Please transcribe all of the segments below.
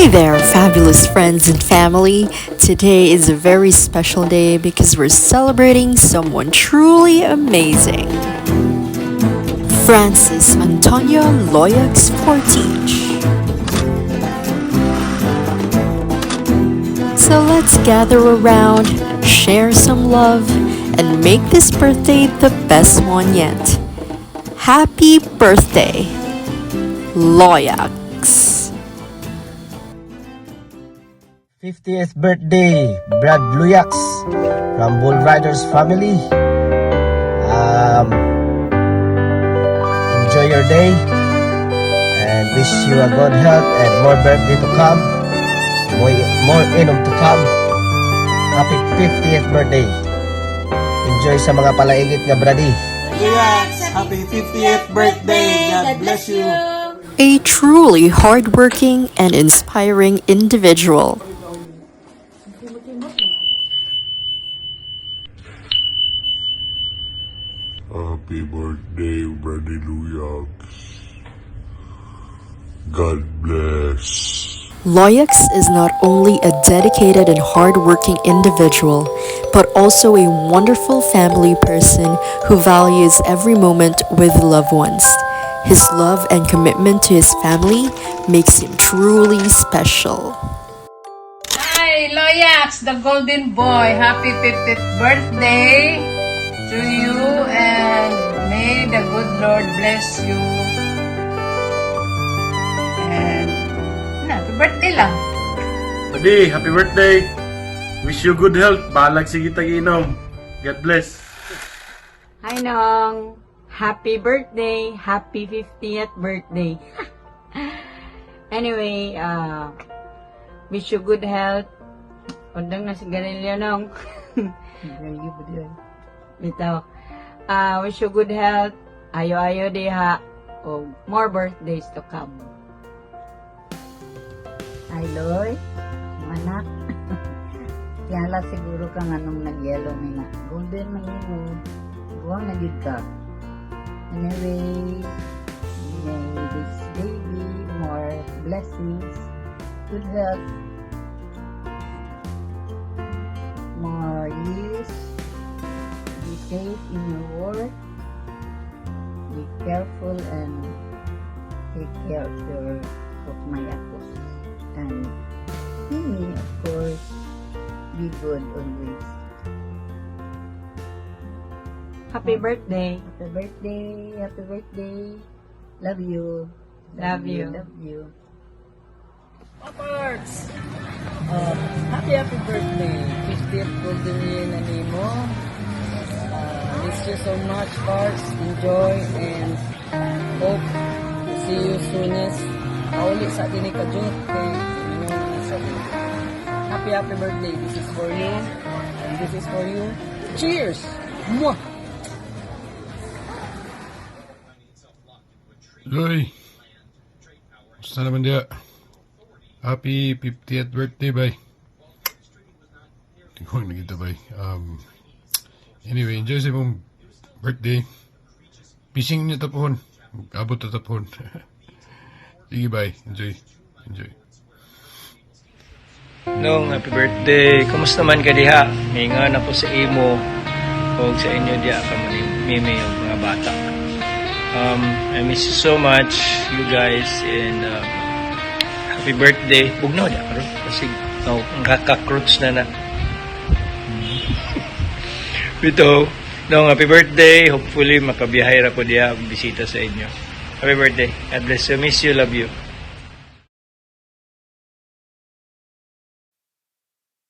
Hey there, fabulous friends and family. Today is a very special day because we're celebrating someone truly amazing. Francis Antonio Loyax Fortich. So let's gather around, share some love, and make this birthday the best one yet. Happy birthday, Loyax. 50th birthday, Brad Luyax from Bull Riders family. Enjoy your day and wish you a good health and more birthday to come, more inom to come. Happy 50th birthday. Enjoy sa mga palaigit nga brady. Yes, happy 50th birthday. God bless you. A truly hardworking and inspiring individual. Happy birthday, Brady Luyax. God bless. Loyax is not only a dedicated and hardworking individual, but also a wonderful family person who values every moment with loved ones. His love and commitment to his family makes him truly special. Hi, Loyax, the golden boy. Happy 50th birthday to you, and may the good Lord bless you. And happy birthday lang. Buddy, happy birthday. Wish you good health. Balag sige tag-inom. God bless. Hi, Nong. Happy birthday. Happy 50th birthday. Anyway, wish you good health. Undang na sigarilyo, Nong. Bitaw. Wish you good health. Ayo-ayo diha. O more birthdays to come. Hi, Loy. Manak. Kaya siguro kang anong nag-yellow nila. Golden man yun. Huwag na yun ka. Anyway, may this baby more blessings, good health, more years, be safe in your work, be careful and take care of my apos. And me, of course, be good always. Happy birthday. Happy birthday, happy birthday. Love you. Love you. Love you. Poppers! Happy birthday. 50th golden year na nimo. Miss you so much, Parks. Enjoy and hope to see you soonest. Kauli sa atin ni Kajut. Happy birthday. This is for you. And this is for you. Cheers! Mwah! Loy, gusto naman dia. Happy 50th birthday, bay. Tingkong na kita, bay. Anyway, enjoy sa mong birthday. Pising niya tapon. Abot na tapon. Sige, bay. Enjoy. Enjoy. Nong, happy birthday. Kamusta man ka diha? Mingan ako sa imo o sa inyo diha ka mimi yung mga bata. I miss you so much, you guys, and happy birthday. Bugnaw diha karon kasi nakaka-crooks na. Ito, nong happy birthday. Hopefully makabiyahe ra ko diha bisita sa inyo. Happy birthday. God bless you. Miss you, love you.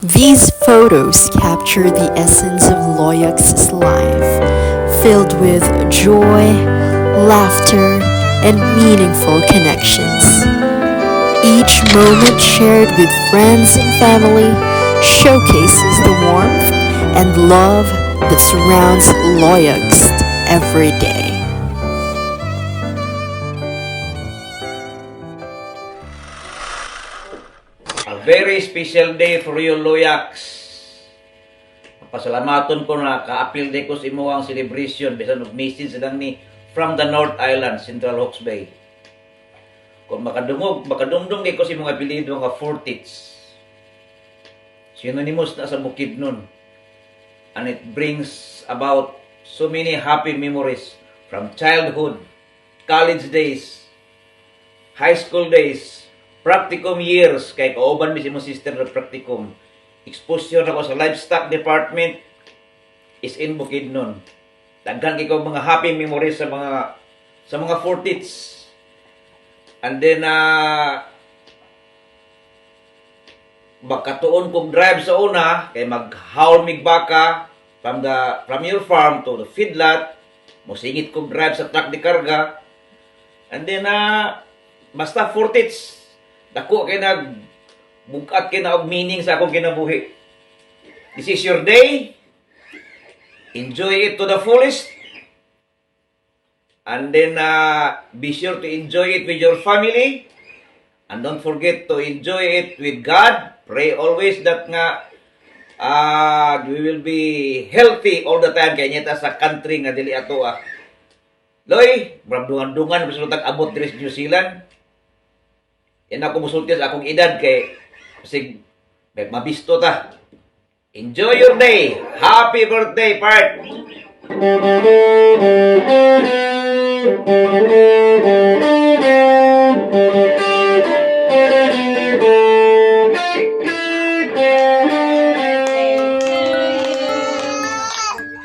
These photos capture the essence of Loyax's life, filled with joy, laughter, and meaningful connections. Each moment shared with friends and family showcases the warmth and love that surrounds Loyax every day. A very special day for you, Loyax. Pasalamaton ko na ka-appeal day ko sa imo ang celebration bisan og message lang ni from the North Island, Central Hawke's Bay. Kung makadumdum kay ko si mga apelido nga Fortits. Synonymous na sa bukid nun. And it brings about so many happy memories from childhood, college days, high school days, practicum years, kay kauban mi si mo sister na practicum. Exposure ako sa livestock department is in Bukidnon. Daghan kay ko mga happy memories sa mga Fortits. And then magkatuon kong drive sa una kay maghaul mig baka from your farm to the feedlot. Musingit kong drive sa truck de karga. And then basta Fortits, dako kay bukat kay na og meaning sa akong kinabuhi. This is your day. Enjoy it to the fullest. And then be sure to enjoy it with your family. And don't forget to enjoy it with God. Pray always that we will be healthy all the time. Kaya niya sa country nga dili ato Loy, dungan-dungan gusto abot diri sa New Zealand. Yan ako musulti sa akong edad kay kasi mabisto ta. Enjoy your day. Happy birthday, Part.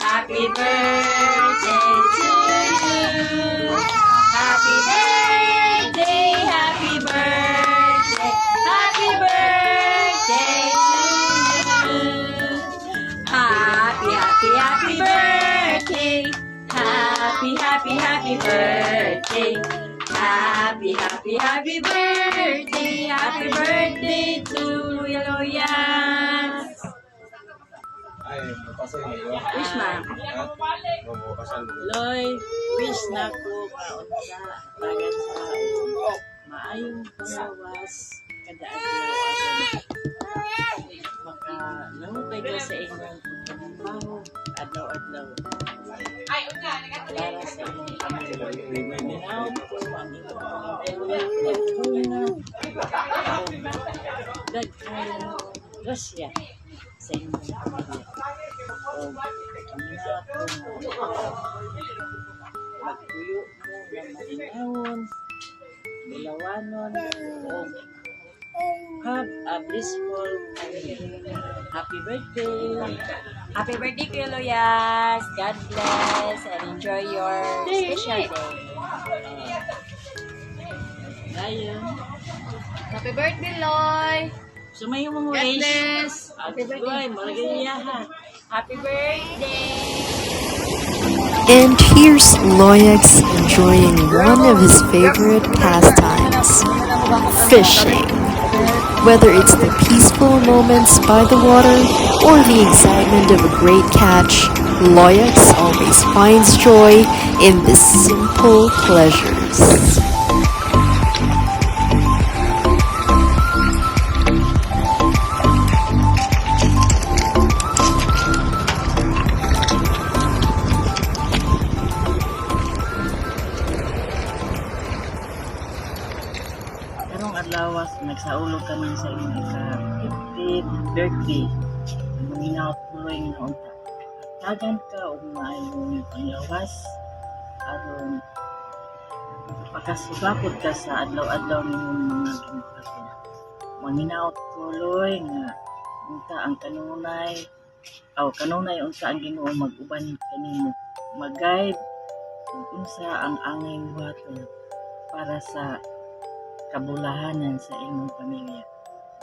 Happy birthday to you. Happy birthday, happy birthday, happy birthday to you. Happy, happy, happy birthday. Happy, happy, happy birthday. Happy, happy, happy birthday. Happy birthday to Loyas. Wish ma. Loy, wish na ko kaunsa bagan sa maayong pangawas kada adlaw maka nangutay ko sa inyong pagtrabaho adlaw-adlaw. Para sa inyong pamilya. Minaw ko ang inyong daghan grasya sa inyong pamilya. Magtuyo mo na malinawon, bulawanon, have a blissful happy birthday. Happy birthday, Kuya Loyas. God bless and enjoy your special day. Ayun. Happy birthday, Loy! Sumayo mo God wish. bless! Happy birthday. Malagayahan. Happy birthday. And here's Loyax enjoying one of his favorite pastimes, fishing. Whether it's the peaceful moments by the water or the excitement of a great catch, Loyax always finds joy in the simple pleasures. Karong adlaw nagsaulog kami sa inyong ika-50th birthday. Manginaw tuloy nga unta. Tagan ka o maayong panglawas aron pakasugapod ka sa adlaw-adlaw nimong mga ginikason. Manginaw tuloy nga unta ang kanunay unsa ang Ginoo mag-uban kanimo. Mag-guide ug unsa ang angay water para sa kabulahanan sa imong pamilya.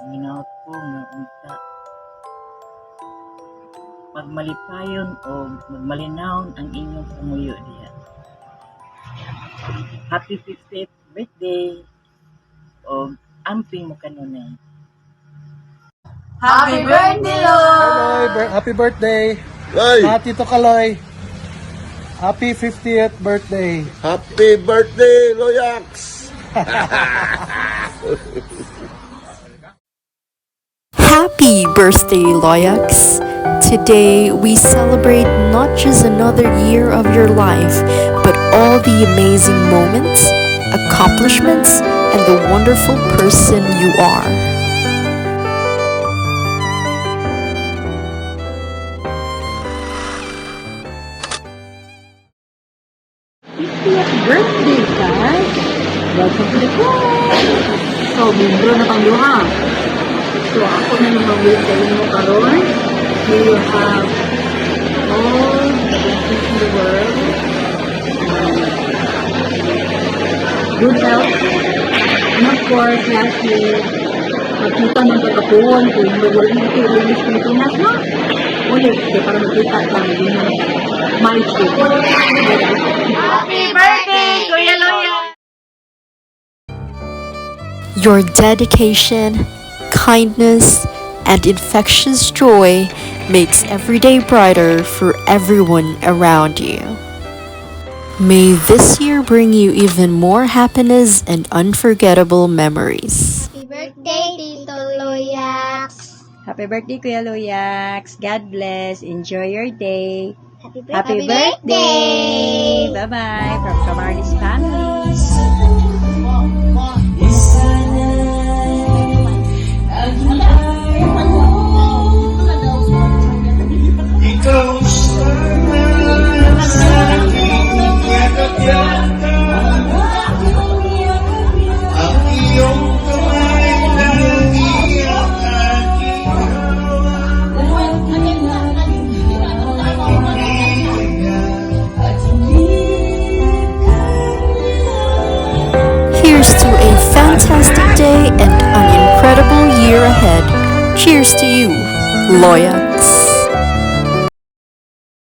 Minaot ko nga unta magmalipayon o magmalinawon ang inyong panguyo diha. Happy 50th birthday o amping mo kanunay. Happy birthday, Lord! Happy birthday! Tito Kaloy! Happy 50th birthday! Happy birthday, Loyax! Happy birthday, Loyax! Today, we celebrate not just another year of your life, but all the amazing moments, accomplishments, and the wonderful person you are. Birthday, guys! Welcome to the club! So, membro na kang duha. So, ako na naman wait sa inyo karon. You will have all the blessings in the world. Good health. And of course, lastly, magkita ng pagkapuon kung mag-working kayo rin sa Pilipinas, no? Ulit, kaya para magkita ka, maging milestone. Happy birthday, Kuya Loya! Your dedication, kindness, and infectious joy makes every day brighter for everyone around you. May this year bring you even more happiness and unforgettable memories. Happy birthday, Tito Loyax! Happy birthday, Kuya Loyax. God bless. Enjoy your day. Happy birthday! Bye-bye from Camarines family. Here's to a fantastic day and an incredible year ahead. Cheers to you, Loyax.